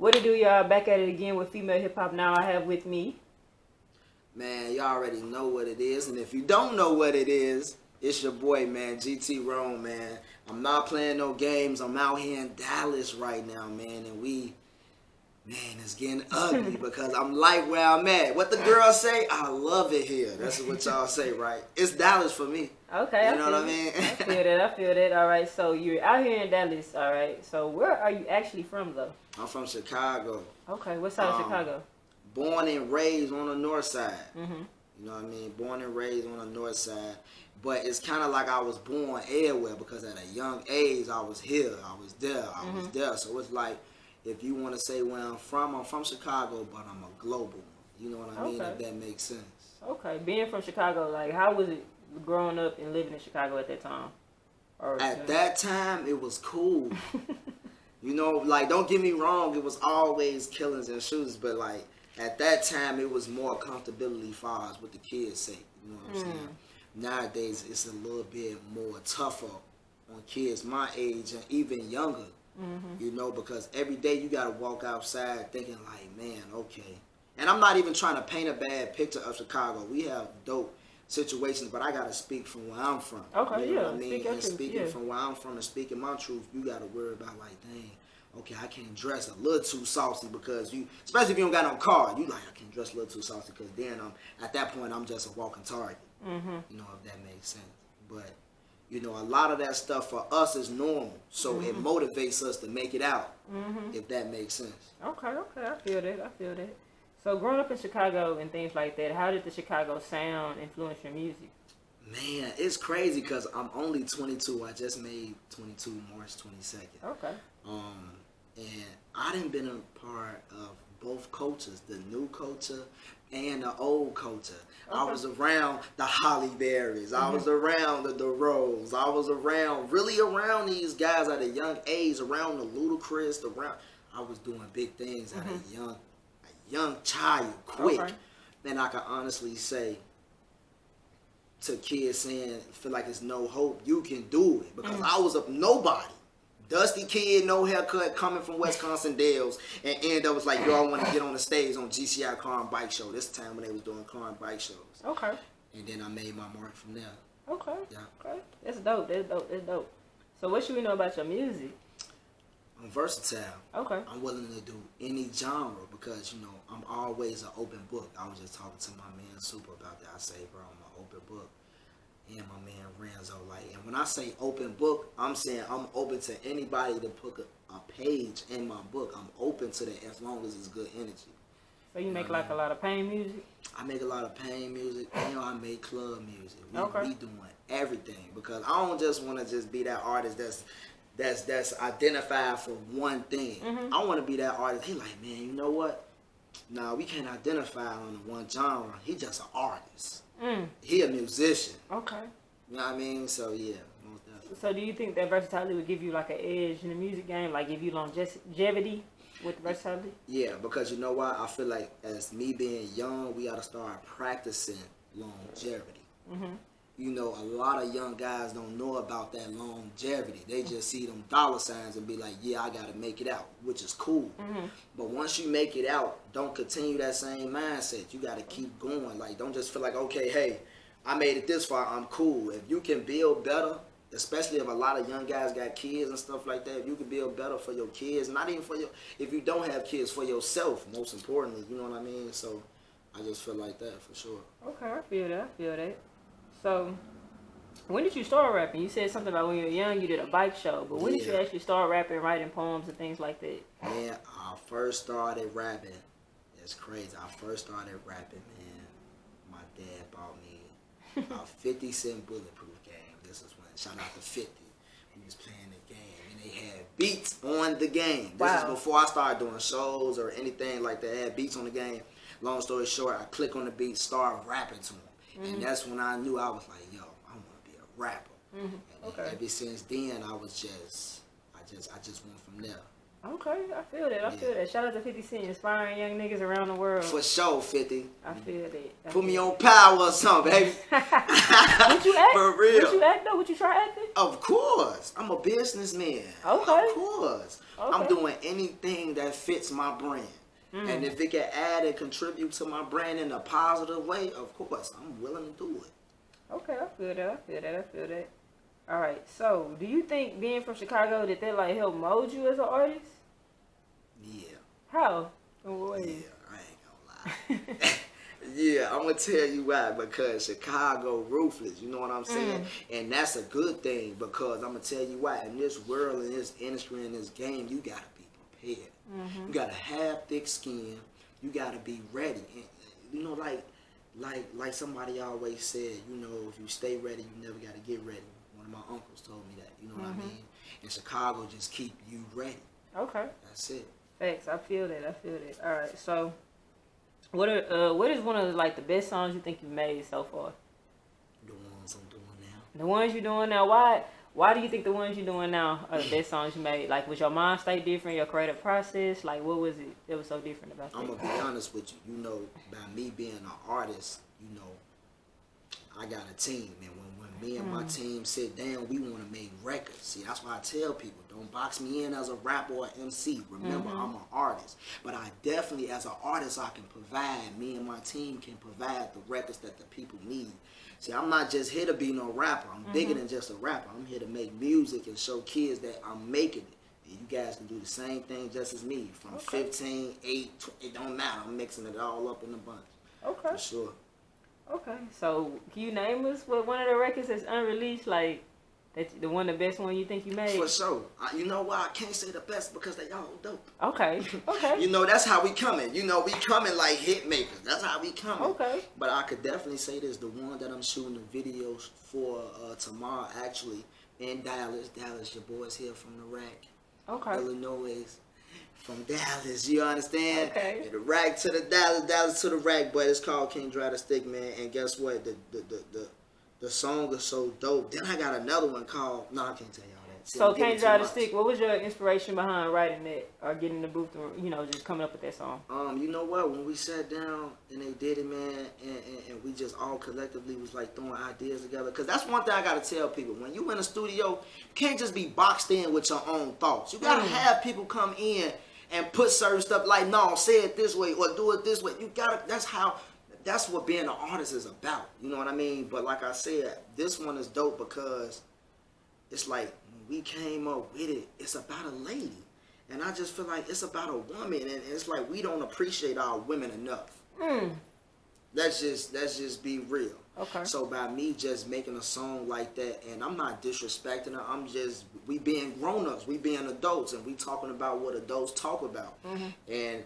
What to do, y'all? Back at it again with Female Hip Hop Now. I have with me. Man, you already know what it is. And if you don't know what it is, it's your boy, man, GT Rome, man. I'm not playing no games. I'm out here in Dallas right now, man. And it's getting ugly because I'm like where I'm at. What the girls say, I love it here. That's what y'all say, right? It's Dallas for me. Okay, you know what I mean? I feel that. All right, so you're out here in Dallas, all right. So where are you actually from, though? I'm from Chicago. Okay, what side of Chicago? Born and raised on the north side. Mm-hmm. You know what I mean? Born and raised on the north side. But it's kind of like I was born everywhere because at a young age, I was here. I was there. I was there. So it's like, if you want to say where I'm from Chicago, but I'm a global one. You know what I mean? If that makes sense. Okay. Being from Chicago, like, how was it growing up and living in Chicago at that time? At that time, it was cool. You know, like, don't get me wrong, it was always killings and shootings, but, like, at that time, it was more comfortability for us, what the kids say. You know what I'm saying? Nowadays, it's a little bit more tougher on kids my age and even younger. You know, because every day you got to walk outside thinking like, man, okay. And I'm not even trying to paint a bad picture of Chicago. We have dope situations, but I got to speak from where I'm from. Okay, you know what I mean? And truth, speaking from where I'm from and speaking my truth, you got to worry about like, dang, okay, I can't dress a little too saucy because you, especially if you don't got no car, you like, I can't dress a little too saucy because then at that point, I'm just a walking target. You know, if that makes sense. But you know, a lot of that stuff for us is normal, so it motivates us to make it out, if that makes sense. Okay, I feel that. So growing up in Chicago and things like that, how did the Chicago sound influence your music? Man, it's crazy because I'm only 22. I just made 22 March 22nd. Okay. And I done been a part of both cultures, the new culture and the old culture. I was around the Holly Berries. I was around the DeRose. I was really around these guys at a young age, around the Ludacris, I was doing big things at a young child, quick. And I can honestly say to kids saying, feel like it's no hope, you can do it. Because I was a nobody. Dusty kid, no haircut, coming from Wisconsin Dells, and ended up was like, yo, I want to get on the stage on GCI Car and Bike Show. This time when they was doing car and bike shows. Okay. And then I made my mark from there. Okay. Yeah. Okay. That's dope. So what should we know about your music? I'm versatile. Okay. I'm willing to do any genre because, you know, I'm always an open book. I was just talking to my man Super about that. I say, bro, I'm an open book. And my man Renzo, like, and when I say open book, I'm saying I'm open to anybody to put a page in my book. I'm open to that as long as it's good energy. So you make like a lot of pain music? I make a lot of pain music. You know, I make club music. We doing everything because I don't just want to just be that artist that's identified for one thing. I want to be that artist. He like, man, you know what? Nah, we can't identify on one genre. He just an artist. He a musician. Okay. You know what I mean? So yeah, most definitely. So do you think that versatility would give you like an edge in the music game, like give you longevity with versatility? Yeah, because you know what? I feel like as me being young, we gotta start practicing longevity. You know, a lot of young guys don't know about that longevity. They just see them dollar signs and be like, yeah, I got to make it out, which is cool. But once you make it out, don't continue that same mindset. You got to keep going. Like, don't just feel like, okay, hey, I made it this far, I'm cool. If you can build better, especially if a lot of young guys got kids and stuff like that, if you can build better for your kids, not even for if you don't have kids, for yourself, most importantly, you know what I mean? So I just feel like that for sure. Okay, I feel that. So, when did you start rapping? You said something about when you were young, you did a bike show. But when did you actually start rapping, writing poems and things like that? Man, I first started rapping. It's crazy. I first started rapping, man. My dad bought me a 50 cent bulletproof game. This is when, shout out to 50. We was playing the game, and they had beats on the game. This is before I started doing shows or anything like that. They had beats on the game. Long story short, I click on the beat, start rapping to them. And that's when I knew I was like, yo, I want to be a rapper. And ever since then, I just went from there. Okay, I feel that. I feel that. Shout out to 50 Cent, inspiring young niggas around the world. For sure, 50. I feel that. Put me on power or something, baby. Would you act? For real. Would you act though? Would you try acting? Of course. I'm a businessman. Okay. Of course. Okay. I'm doing anything that fits my brand. And if it can add and contribute to my brand in a positive way, of course, I'm willing to do it. Okay, I feel that. I feel that. I feel that. All right. So, do you think being from Chicago that like help mold you as an artist? Yeah. How? In what ways? Yeah, I ain't gonna lie. Yeah, I'm gonna tell you why. Because Chicago ruthless, you know what I'm saying? And that's a good thing because I'm gonna tell you why. In this world, in this industry, in this game, you gotta be prepared. You gotta have thick skin. You gotta be ready. And, you know, like somebody always said, you know, if you stay ready, you never gotta get ready. One of my uncles told me that. You know what I mean? And Chicago just keep you ready. Okay. That's it. Thanks. I feel that. I feel that. All right. So, what is one of like the best songs you think you've made so far? The ones I'm doing now. The ones you're doing now. Why do you think the ones you're doing now are the best songs you made? Like, was your mind state different? Your creative process? Like, what was it that was so different about that? I'm gonna be honest with you. You know, by me being an artist, you know, I got a team, and when me and my team sit down, we want to make records. See, that's why I tell people, don't box me in as a rapper or MC. Remember, I'm an artist, but I definitely, as an artist, I can provide. Me and my team can provide the records that the people need. See, I'm not just here to be no rapper. I'm bigger than just a rapper. I'm here to make music and show kids that I'm making it. And you guys can do the same thing just as me. From 15, 8, 20, it don't matter. I'm mixing it all up in a bunch. Okay. For sure. Okay. So, can you name us what one of the records that's unreleased, like, the best one you think you made? For sure. You know why I can't say the best? Because they all dope. Okay. Okay. You know, that's how we coming. You know, we coming like hit makers. That's how we coming. Okay. But I could definitely say this. The one that I'm shooting the videos for tomorrow, actually, in Dallas. Dallas, your boy's here from the rack. Okay. Illinois. From Dallas, you understand? Okay. The rack to the Dallas to the rack, but it's called King Dry the Stick, man. And guess what? The song is so dope. Then I got another one called, no, I can't tell y'all that. See, So, Can't Dry the Stick, what was your inspiration behind writing that or getting in the booth and, you know, just coming up with that song? You know what? When we sat down and they did it, man, and we just all collectively was like throwing ideas together. Because that's one thing I got to tell people. When you in a studio, you can't just be boxed in with your own thoughts. You got to have people come in and put certain stuff like, no, say it this way or do it this way. You got to, that's what being an artist is about. You know what I mean? But like I said, this one is dope because it's like when we came up with it, it's about a lady. And I just feel like it's about a woman. And it's like we don't appreciate our women enough. Let's just be real. Okay. So by me just making a song like that, and I'm not disrespecting her, we being grown-ups, we being adults, and we talking about what adults talk about. And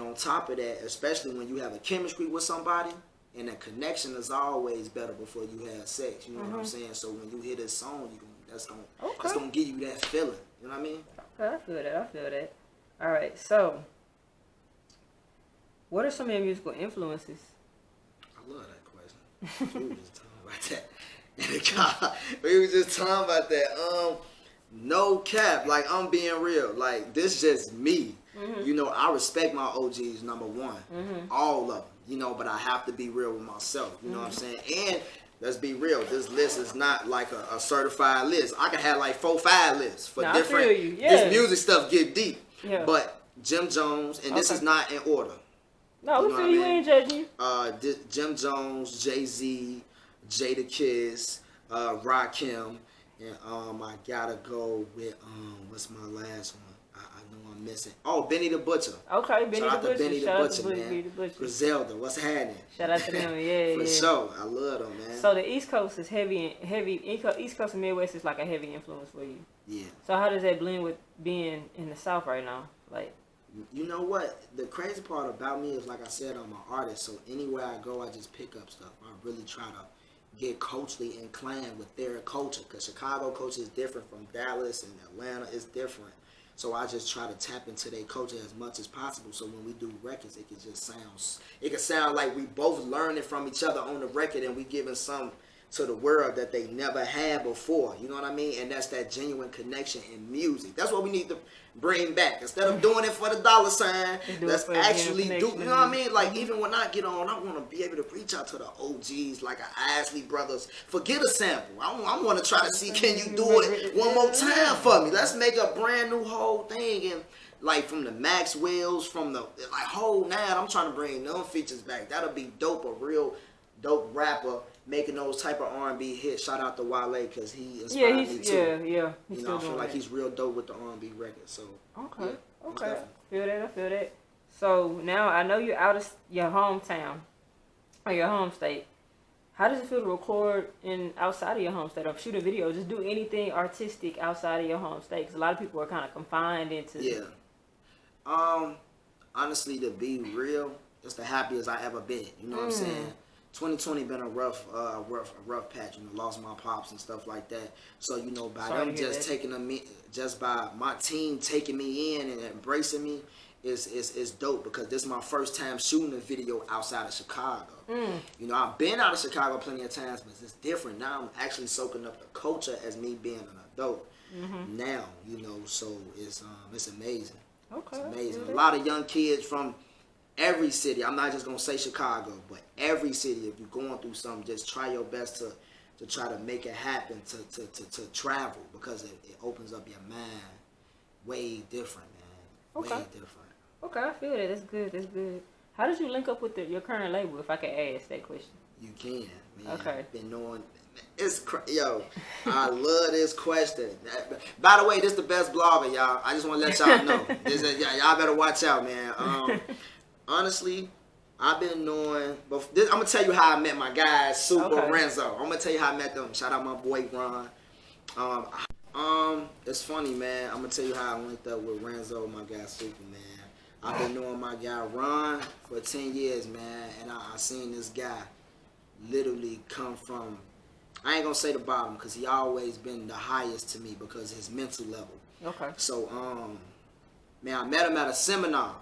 on top of that, especially when you have a chemistry with somebody, and a connection is always better before you have sex. You know what I'm saying? So when you hear this song, that's gonna give you that feeling. You know what I mean? Okay, I feel that. I feel that. All right. So, what are some of your musical influences? I love that question. We were just talking about that in the car. We were just talking about that. No cap. Like, I'm being real. Like, this just me. You know, I respect my OGs, number one. All of them. You know, but I have to be real with myself. You know what I'm saying? And let's be real. This list is not like a certified list. I could have like 4, 5 lists for different. I feel you. Yeah. This music stuff get deep. Yeah. But Jim Jones, and this is not in order. No, we feel you. Ain't judging you. Jim Jones, Jay-Z, Jada Kiss, Rakim, and I gotta go with what's my last one? I know I'm missing. Oh, Benny the Butcher. Okay, Benny Shout the out to Butcher. Benny the Shout out Butcher, to man. Benny the Butcher. Griselda, what's happening? Shout out to them, yeah, For sure, I love them, man. So the East Coast is heavy. East Coast and Midwest is like a heavy influence for you. Yeah. So how does that blend with being in the South right now? Like, you know what? The crazy part about me is, like I said, I'm an artist. So anywhere I go, I just pick up stuff. I really try to get culturally inclined with their culture, because Chicago culture is different from Dallas and Atlanta. It's different. So I just try to tap into their culture as much as possible. So when we do records, it can just sound like we both learning from each other on the record, and we giving some to the world that they never had before. You know what I mean? And that's that genuine connection in music. That's what we need to bring back. Instead of doing it for the dollar sign, let's actually do, you know what I mean? Like, even when I get on, I want to be able to reach out to the OGs, like a Isley Brothers. Forget a sample. I want to try to see, can you do it one more time for me? Let's make a brand new whole thing. And like from the Maxwells, from the like whole now, I'm trying to bring them features back. That'll be dope. A real dope rapper making those type of R&B hits. Shout out to Wale because he inspired me too. Yeah. You know, I feel like he's real dope with the R&B record. So okay. Definitely. I feel that. So now I know you're out of your hometown or your home state. How does it feel to record outside of your home state or shoot a video? Just do anything artistic outside of your home state? Because a lot of people are kind of confined into. Yeah. Honestly, to be real, it's the happiest I ever been. You know what I'm saying? 2020 been a rough patch. You know, lost my pops and stuff like that. So you know, by them just just by my team taking me in and embracing me, is dope because this is my first time shooting a video outside of Chicago. You know, I've been out of Chicago plenty of times, but it's different. Now I'm actually soaking up the culture as me being an adult. Now, you know, so it's amazing. Okay. It's amazing. A lot of young kids from every city. I'm not just gonna say Chicago, but every city. If you're going through something, just try your best to try to make it happen. To travel because it opens up your mind way different, man. Okay. Way different. Okay, I feel that. That's good. How did you link up with your current label? If I could ask that question. You can, man. Okay. Been knowing. Yo, I love this question. By the way, this is the best blogger, y'all. I just want to let y'all know. Y'all better watch out, man. Honestly, I've been knowing. I'm gonna tell you how I met my guys, Super Renzo. I'm gonna tell you how I met them. Shout out my boy Ron. It's funny, man. I'm gonna tell you how I linked up with Renzo, my guy Super, man. I've been knowing my guy Ron for 10 years, man, and I seen this guy literally come from. I ain't gonna say the bottom because he always been the highest to me because his mental level. Okay. So man, I met him at a seminar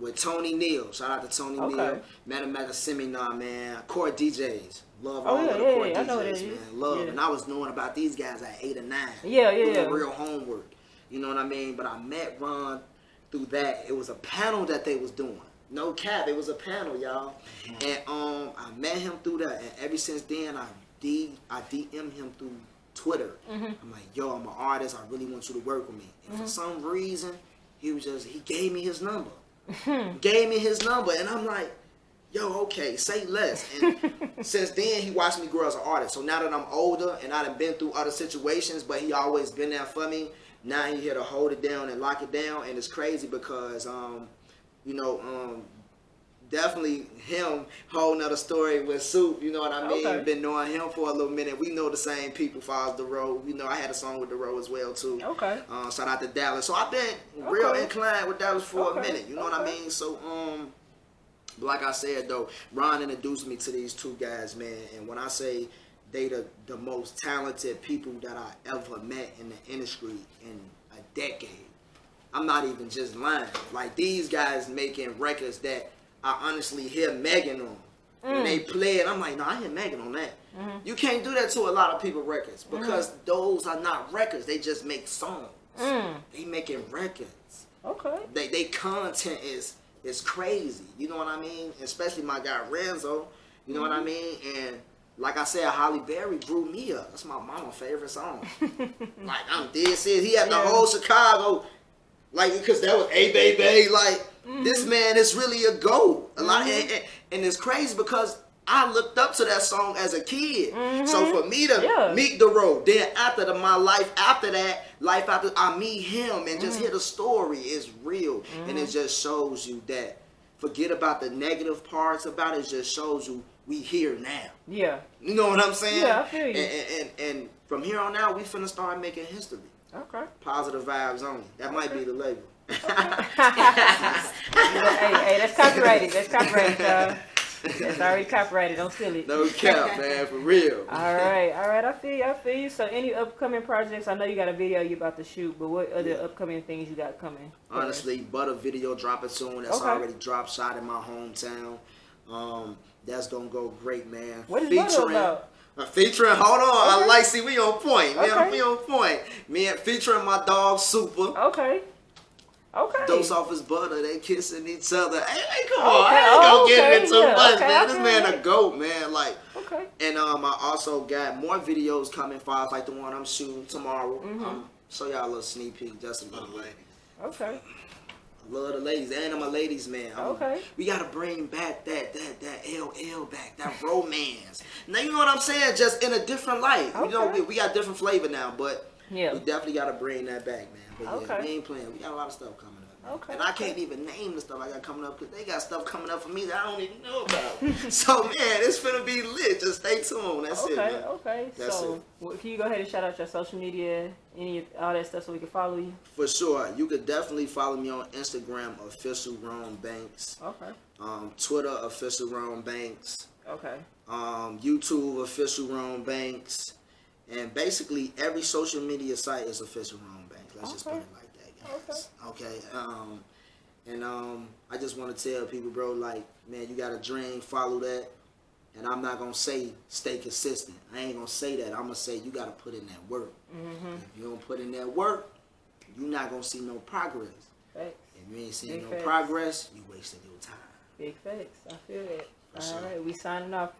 with Tony Neal. Shout out to Tony Neal. Met him at a seminar, man. Court DJs. Love all of the court DJs, man. Love. Yeah. And I was knowing about these guys at 8 or 9. Doing real homework. You know what I mean? But I met Ron through that. It was a panel that they was doing. No cap. It was a panel, y'all. And I met him through that. And ever since then, I DM him through Twitter. I'm like, yo, I'm an artist. I really want you to work with me. And for some reason, he gave me his number. And I'm like, yo, okay, say less. And since then, he watched me grow as an artist. So now that I'm older and I done been through other situations, but he always been there for me, now he here to hold it down and lock it down. And it's crazy because, you know, definitely him, whole nother story with Soup, you know what I mean? Been knowing him for a little minute. We know the same people, Falls the Road. You know, I had a song with the Road as well too. Shout out to Dallas. So I've been real inclined with Dallas for a minute, you know what I mean? So like I said though, Ron introduced me to these two guys, man, and when I say they the most talented people that I ever met in the industry in a decade, I'm not even just lying. Like these guys making records that I honestly hear Megan on. When they play it, I'm like, no, I hear Megan on that. You can't do that to a lot of people records because those are not records. They just make songs. They making records. They content is crazy. You know what I mean? Especially my guy Renzo. You know what I mean? And like I said, Holly Berry grew me up. That's my mama's favorite song. Like I'm dead serious. He had the whole Chicago. Like, because that was A Baby, like, this man is really a GOAT. A lot, and it's crazy because I looked up to that song as a kid. So for me to meet the road, then after my life after that, life after I meet him and just hear the story is real. And it just shows you that, forget about the negative parts about it, just shows you we here now. Yeah. You know what I'm saying? Yeah, I feel you. And from here on out, we finna start making history. Positive vibes only. That might be the label. Hey, that's copyrighted. That's copyrighted, y'all. That's already copyrighted. Don't steal it. No cap, man, for real. All right. I feel you. So, any upcoming projects? I know you got a video you about to shoot, but what other upcoming things you got coming? Honestly, Butter video dropping soon. That's already dropped, shot in my hometown. That's gonna go great, man. What is Butter about? Featuring, hold on, Okay. see, we on point, man. Okay. We on point. Me and featuring my dog Super. Okay. Okay. Dose off his butter, they kissing each other. Hey, come Okay. on, I ain't gonna get Okay, into too yeah, much, okay, man. I This feel man that. a goat, man. Like, Okay. and I also got more videos coming for us, like the one I'm shooting tomorrow. Show y'all a little sneak peek, just a little lady. Okay. I love the ladies, and I'm a ladies man. Okay. We gotta bring back that LL back, that romance. Now you know what I'm saying? Just in a different light. You know, Okay. we got different flavor now, but Yeah. we definitely gotta bring that back, man. But yeah, Okay. we ain't playing. We got a lot of stuff coming up. Okay. And I can't even name the stuff I got coming up because they got stuff coming up for me that I don't even know about. So man, it's finna be lit. Just stay tuned. That's it, man. Okay. That's So, can you go ahead and shout out your social media, all that stuff, so we can follow you? For sure. You could definitely follow me on Instagram, official Ron Banks. Okay. Twitter, official Ron Banks. Okay. YouTube, official Ron Banks. And basically every social media site is official Ron Banks. Let's just put it like that, guys. Okay. I just want to tell people, bro, like, man, you got a dream, follow that. And I'm not going to say stay consistent. I ain't going to say that. I'm going to say you got to put in that work. If you don't put in that work, you're not going to see no progress. Facts. If you ain't seeing Big no facts. progress, you wasted your time. Big facts. I feel that. For sure. All right. We signing off.